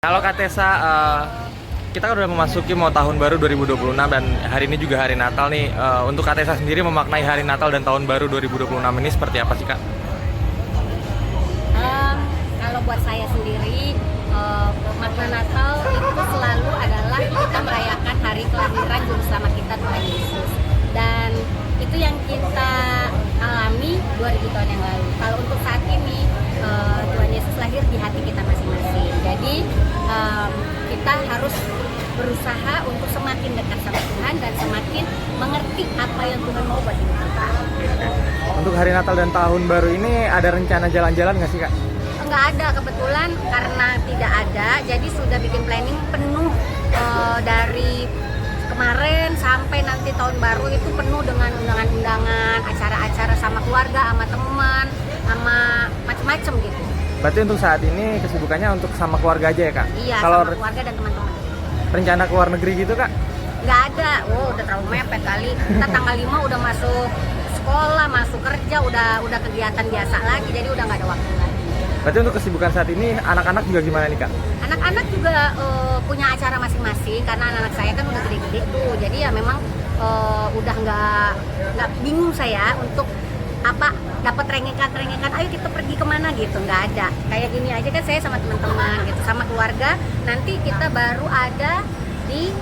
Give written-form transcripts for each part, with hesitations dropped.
Kalau Kak Tessa, kita kan udah memasuki mau tahun baru 2026 dan hari ini juga hari Natal nih. Untuk Kak Tessa sendiri memaknai hari Natal dan tahun baru 2026 ini seperti apa sih Kak? Kalau buat saya sendiri, makna Natal itu selalu adalah kita merayakan hari kelahiran Juru Selamat kita Tuhan Yesus. Dan itu yang kita alami 2000 tahun yang lalu. Kalau untuk saat ini, Tuhan Yesus lahir di hati kita masing-masing. Jadi kita harus berusaha untuk semakin dekat sama Tuhan dan semakin mengerti apa yang Tuhan mau buat hidup kita. Untuk hari Natal dan tahun baru ini ada rencana jalan-jalan nggak sih Kak? Nggak ada, kebetulan karena tidak ada, jadi sudah bikin planning penuh dari kemarin sampai nanti tahun baru itu penuh dengan undangan-undangan, acara-acara sama keluarga, sama teman, sama macam-macam gitu. Berarti untuk saat ini kesibukannya untuk sama keluarga aja ya Kak? Iya, Kalau sama keluarga dan teman-teman. rencana ke luar negeri gitu Kak? Nggak ada, udah terlalu mepet kali. Kita tanggal 5 udah masuk sekolah, masuk kerja, udah kegiatan biasa lagi, jadi udah nggak ada waktu lagi. Berarti untuk kesibukan saat ini anak-anak juga gimana nih Kak? Anak-anak juga punya acara masing-masing karena anak-anak saya kan udah gede-gede tuh, jadi ya memang udah nggak bingung saya untuk apa dapat rengekan, ayo kita pergi kemana gitu, nggak ada. Kayak gini aja kan saya sama teman-teman gitu, sama keluarga. Nanti kita baru ada di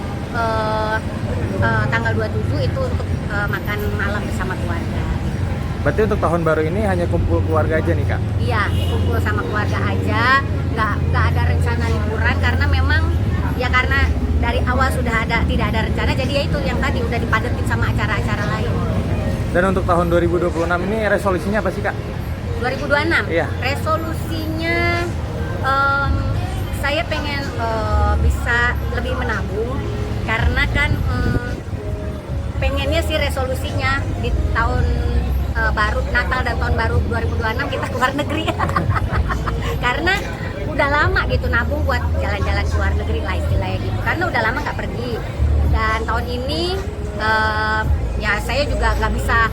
tanggal 27 itu untuk makan malam bersama keluarga. Berarti untuk tahun baru ini hanya kumpul keluarga aja nih Kak? Iya, kumpul sama keluarga aja, nggak ada rencana liburan karena memang ya karena dari awal sudah tidak ada rencana, jadi ya itu yang tadi udah dipadetin sama acara-acara lain. Dan untuk tahun 2026 ini resolusinya apa sih Kak? 2026? Iya. Resolusinya saya pengen bisa lebih menabung karena kan pengennya sih resolusinya di tahun baru Natal dan tahun baru 2026 kita keluar negeri. Karena udah lama gitu nabung buat jalan-jalan keluar negeri lah istilahnya gitu, karena udah lama nggak pergi. Dan tahun ini ya saya juga nggak bisa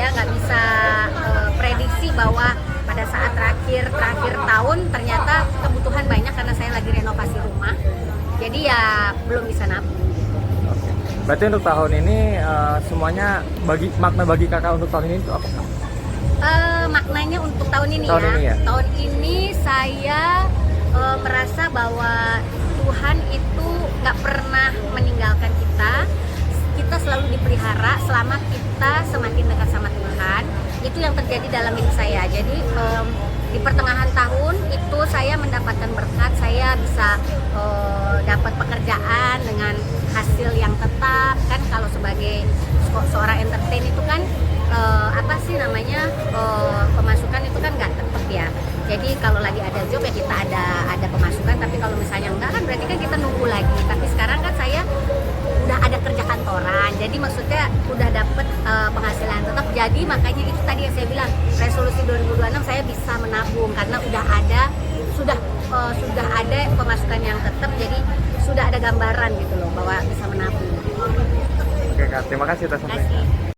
nggak bisa prediksi bahwa pada saat terakhir tahun ternyata kebutuhan banyak karena saya lagi renovasi rumah, jadi ya belum bisa nabung. Berarti untuk tahun ini semuanya makna bagi kakak untuk tahun ini itu apa? Maknanya untuk tahun ini ya? Tahun ini saya merasa bahwa Tuhan itu nggak pernah meninggalkan kita. Kita selalu dipelihara selama kita semakin dekat sama Tuhan. Itu yang terjadi dalam hidup saya. Jadi di pertengahan tahun itu saya mendapatkan berkat, saya bisa dapat pekerjaan dengan hasil yang tetap. Kan kalau sebagai seorang entertain itu kan pemasukan itu kan nggak tetap ya. Jadi kalau lagi ada job ya kita ada pemasukan, tapi kalau misalnya enggak kan berarti kan kita nunggu lagi. Tapi sekarang kan saya udah ada kerja kantoran, jadi maksudnya udah dapet penghasilan tetap. Jadi makanya itu tadi yang saya bilang resolusi 2026 saya bisa menabung karena sudah ada pemasukan yang tetap, jadi sudah ada gambaran gitu loh bahwa bisa menabung. Oke Kak, terima kasih atas Terima kasih.